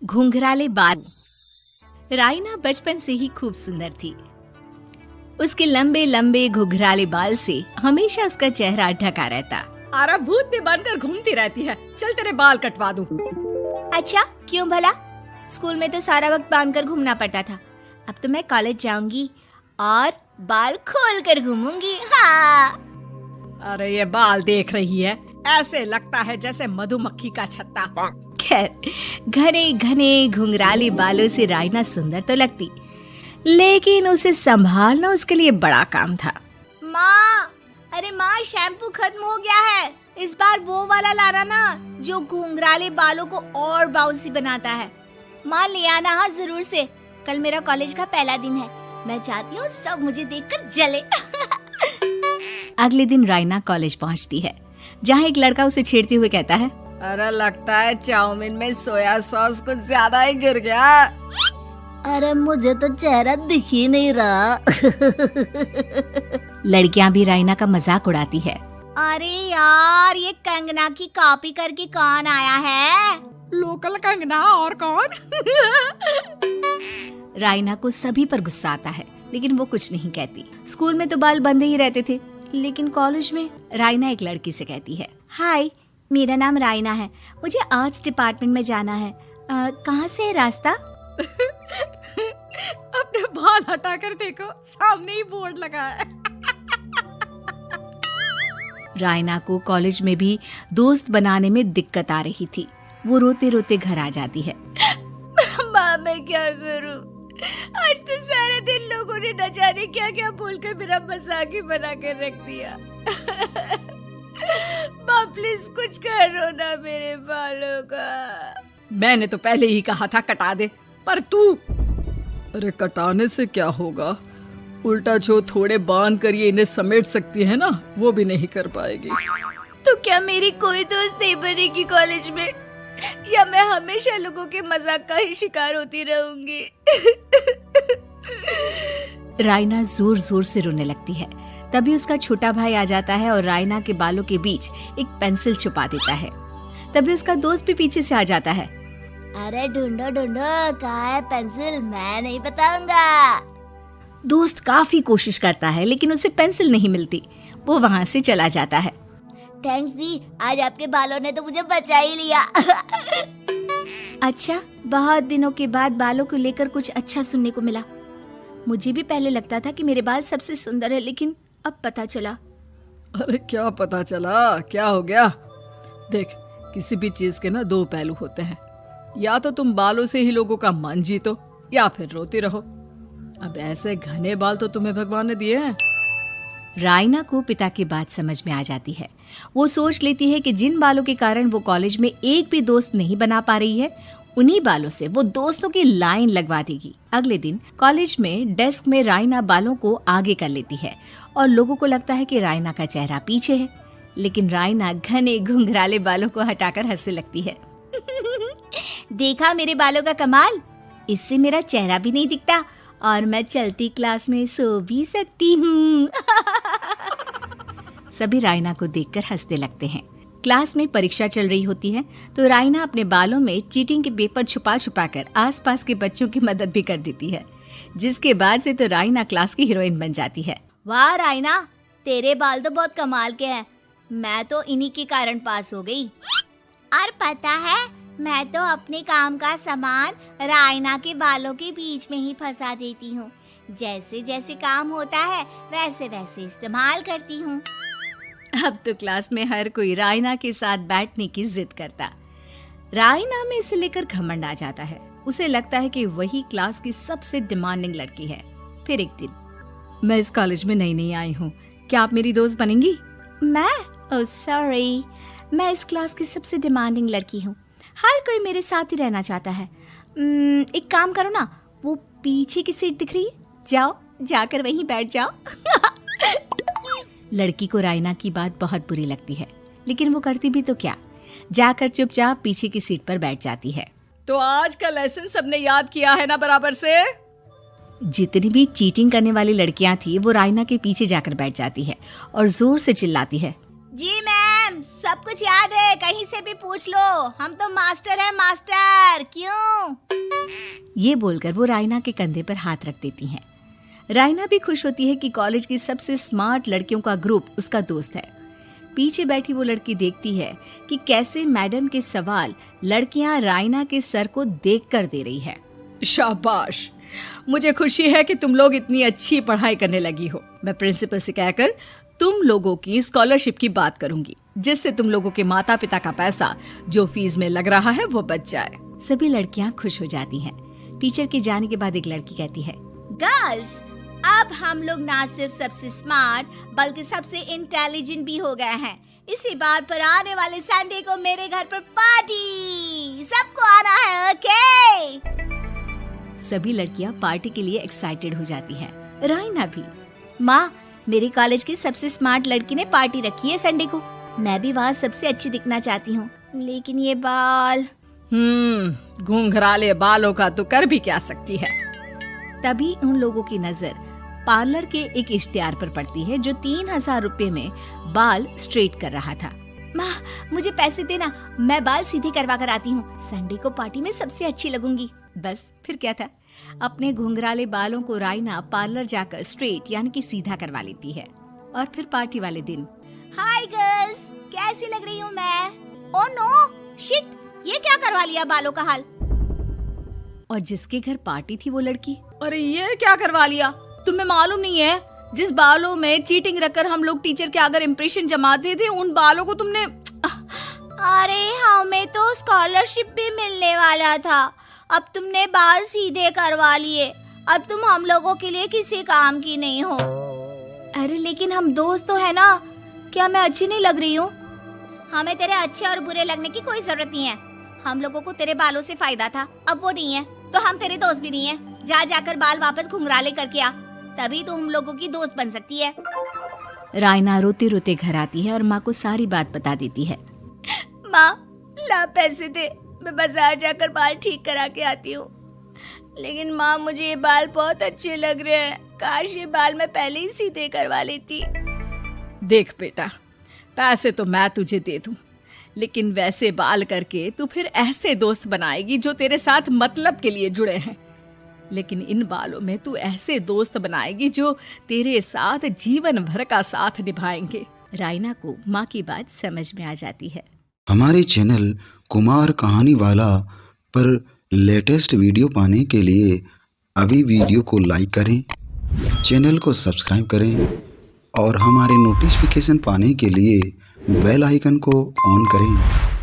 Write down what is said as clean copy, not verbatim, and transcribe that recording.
घुंघराले बाल। राइना बचपन से ही खूब सुंदर थी। उसके लंबे लंबे घुंघराले बाल से हमेशा उसका चेहरा ढका रहता। अरे भूतनी बनकर घूमती रहती है, चल तेरे बाल कटवा दूं। अच्छा, क्यों भला? स्कूल में तो सारा वक्त बांधकर घूमना पड़ता था। अब तो मैं कॉलेज जाऊंगी और बाल खोल कर घूमूंगी। हाँ। अरे ये बाल देख रही है, ऐसे लगता है जैसे मधुमक्खी का छत्ता। खैर, घने घने घुंघराले बालों से राइना सुंदर तो लगती, लेकिन उसे संभालना उसके लिए बड़ा काम था। माँ, अरे माँ, शैम्पू खत्म हो गया है। इस बार वो वाला लाना ना जो घुंघराले बालों को और बाउंसी बनाता है। माँ ले आना, हाँ जरूर से। कल मेरा कॉलेज का पहला दिन है, मैं चाहती हूँ सब मुझे देखकर जले। अगले दिन राइना कॉलेज पहुँचती है, जहाँ एक लड़का उसे छेड़ते हुए कहता है, अरे लगता है चाउमीन में सोया सॉस कुछ ज्यादा ही गिर गया। अरे मुझे तो चेहरा दिख ही नहीं रहा। लड़कियां भी राइना का मजाक उड़ाती है। अरे यार, ये कंगना की कॉपी करके कौन आया है? लोकल कंगना, और कौन? राइना को सभी पर गुस्सा आता है, लेकिन वो कुछ नहीं कहती। स्कूल में तो बाल बंधे ही रहते थे, लेकिन कॉलेज में राइना एक लड़की से कहती है, हाय, मेरा नाम राइना है, मुझे आर्ट्स डिपार्टमेंट में जाना है। कहाँ से है रास्ता? अपने बाल हटा कर देखो, सामने ही बोर्ड लगा है। राइना को कॉलेज में भी दोस्त बनाने में दिक्कत आ रही थी। वो रोते रोते घर आ जाती है। माँ, मैं क्या करूं? आज तो सारा दिन लोगों ने न जाने क्या क्या बोलकर मेरा मजाक ही बना कर रख दिया। माँ प्लीज कुछ करो ना मेरे बालों का। मैंने तो पहले ही कहा था कटा दे, पर तू। अरे कटाने से क्या होगा, उल्टा जो थोड़े बांध कर ये इन्हें समेट सकती है ना, वो भी नहीं कर पाएगी। तो क्या मेरी कोई दोस्त नहीं बनेगी कॉलेज में, या मैं हमेशा लोगों के मजाक का ही शिकार होती रहूंगी? राइना जोर जोर से रोने लगती है। तभी उसका छोटा भाई आ जाता है और राइना के बालों के बीच एक पेंसिल छुपा देता है। तभी उसका दोस्त भी पीछे से आ जाता है। अरे ढूंढो ढूंढो, कहाँ है पेंसिल? मैं नहीं बताऊंगा। दोस्त काफी कोशिश करता है, लेकिन उसे पेंसिल नहीं मिलती। वो वहाँ से चला जाता है। थैंक्स दी, आज आपके बालों ने तो मुझे बचा ही लिया। अच्छा, बहुत दिनों के बाद बालों को लेकर कुछ अच्छा सुनने को मिला। मुझे भी पहले लगता था कि मेरे बाल सबसे सुंदर है, लेकिन अब पता चला। अरे क्या पता चला, क्या हो गया? देख, किसी भी चीज के ना दो पहलू होते हैं। या तो तुम बालों से ही लोगों का मन जीतो, या फिर रोती रहो। अब ऐसे घने बाल तो तुम्हें भगवान ने दिए हैं। राइना को पिता की बात समझ में आ जाती है। वो सोच लेती है कि जिन बालों के कारण वो कॉलेज में एक भी दोस्त नहीं बना पा रही है, उन्हीं बालों से वो दोस्तों की लाइन लगवा देगी। अगले दिन कॉलेज में डेस्क में राइना बालों को आगे कर लेती है और लोगों को लगता है कि राइना का चेहरा पीछे है, लेकिन राइना घने घुंघराले बालों को हटाकर हंसने लगती है। देखा मेरे बालों का कमाल, इससे मेरा चेहरा भी नहीं दिखता और मैं चलती क्लास में सो भी सकती हूँ। सभी राइना को देखकर हंसने लगते हैं। क्लास में परीक्षा चल रही होती है, तो राइना अपने बालों में चीटिंग के पेपर छुपा छुपा कर आसपास के बच्चों की मदद भी कर देती है, जिसके बाद से तो राइना क्लास की हीरोइन बन जाती है। वाह राइना, तेरे बाल तो बहुत कमाल के हैं। मैं तो इन्हीं के कारण पास हो गई। और पता है, मैं तो अपने काम का सामान राइना के बालों के बीच में ही फंसा देती हूँ। जैसे जैसे काम होता है वैसे वैसे इस्तेमाल करती हूँ। अब तो क्लास में हर कोई राइना के साथ बैठने की जिद करता। राइना में इसे लेकर घमंड आ जाता है। उसे लगता है कि वही क्लास की सबसे डिमांडिंग लड़की है। फिर एक दिन, मैं इस कॉलेज में नई नई आई हूँ, क्या आप मेरी दोस्त बनेंगी? मैं? ओह सॉरी, मैं इस क्लास की सबसे डिमांडिंग लड़की हूँ। हर कोई मेरे साथ ही रहना चाहता है। एक काम करो ना, वो पीछे की सीट दिख रही है, जाओ जाकर वहीं बैठ जाओ। लड़की को राइना की बात बहुत बुरी लगती है, लेकिन वो करती भी तो क्या, जाकर चुपचाप पीछे की सीट पर बैठ जाती है। तो आज का लेसन सबने याद किया है ना बराबर से? जितनी भी चीटिंग करने वाली लड़कियां थी, वो राइना के पीछे जाकर बैठ जाती है और जोर से चिल्लाती है, जी मैम, सब कुछ याद है, कहीं से भी पूछ लो, हम तो मास्टर हैं मास्टर। क्यों? ये बोलकर वो रायना के कंधे पर हाथ रख देती हैं। रायना भी खुश होती है कि कॉलेज की सबसे स्मार्ट लड़कियों का ग्रुप उसका दोस्त है। पीछे बैठी वो लड़की देखती है कि कैसे मैडम के सवाल लड़कियां रायना के सर को देखकर दे रही है। शाबाश, मुझे खुशी है कि तुम लोग इतनी अच्छी पढ़ाई करने लगी हो। मैं प्रिंसिपल से कहकर तुम लोगों की स्कॉलरशिप की बात करूंगी, जिससे तुम लोगों के माता पिता का पैसा जो फीस में लग रहा है वो बच जाए। सभी लड़कियां खुश हो जाती हैं। टीचर के जाने के बाद एक लड़की कहती है, गर्ल्स, अब हम लोग ना सिर्फ सबसे स्मार्ट बल्कि सबसे इंटेलिजेंट भी हो गए हैं। इसी बात पर आने वाले संडे को मेरे घर पर पार्टी, सबको आना है, ओके? सभी लड़कियां पार्टी के लिए एक्साइटेड हो जाती हैं। रायना भी। माँ, मेरे कॉलेज की सबसे स्मार्ट लड़की ने पार्टी रखी है संडे को। मैं भी वहाँ सबसे अच्छी दिखना चाहती हूँ, लेकिन ये बाल। घुंघराले बालों का तो कर भी क्या सकती है। तभी उन लोगों की नजर पार्लर के एक इश्तिहार पर पड़ती है जो 3000 रुपए में बाल स्ट्रेट कर रहा था। माँ, मुझे पैसे देना, मैं बाल सीधे करवा कर आती हूँ। संडे को पार्टी में सबसे अच्छी लगूंगी। बस फिर क्या था, अपने घुंघराले बालों को रायना पार्लर जाकर स्ट्रेट यानी कि सीधा करवा लेती है। और फिर पार्टी वाले दिन, हाय गर्ल्स, कैसी लग रही हूँ मैं? ओह नो, शिट, ये क्या करवा लिया बालों का हाल? और जिसके घर पार्टी थी वो लड़की, अरे ये क्या करवा लिया? तुम्हें मालूम नहीं है, जिस बालों में चीटिंग रखकर हम लोग टीचर के अगर इम्प्रेशन जमाते थे, उन बालों को तुमने। अरे हमें तो स्कॉलरशिप भी मिलने वाला था, अब तुमने बाल सीधे करवा लिए। अब तुम हम लोगों के लिए किसी काम की नहीं हो। अरे लेकिन हम दोस्त तो है ना, क्या मैं अच्छी नहीं लग रही हूँ? हमें तेरे अच्छे और बुरे लगने की कोई जरूरत नहीं है। हम लोगों को तेरे बालों से फायदा था, अब वो नहीं है, तो हम तेरे दोस्त भी नहीं है। जाकर बाल वापस घुंघराले करके आ, तभी तो हम लोगों की दोस्त बन सकती है। रायना रोते रोते घर आती है और माँ को सारी बात बता देती है। माँ, ला पैसे दे, मैं बाजार जाकर बाल ठीक करा के आती हूँ। लेकिन माँ, मुझे ये बाल बहुत अच्छे लग रहे हैं, काश ये बाल मैं पहले ही सीधे करवा लेती। देख बेटा, पैसे तो मैं तुझे दे दूं, लेकिन वैसे बाल करके तू फिर ऐसे दोस्त बनाएगी जो तेरे साथ मतलब के लिए जुड़े हैं। लेकिन इन बालों में तू ऐसे दोस्त बनाएगी जो तेरे साथ जीवन भर का साथ निभाएंगे। रायना को माँ की बात समझ में आ जाती है। हमारे चैनल कुमार कहानी वाला पर लेटेस्ट वीडियो पाने के लिए अभी वीडियो को लाइक करें, चैनल को सब्सक्राइब करें और हमारे नोटिफिकेशन पाने के लिए बेल आइकन को ऑन करें।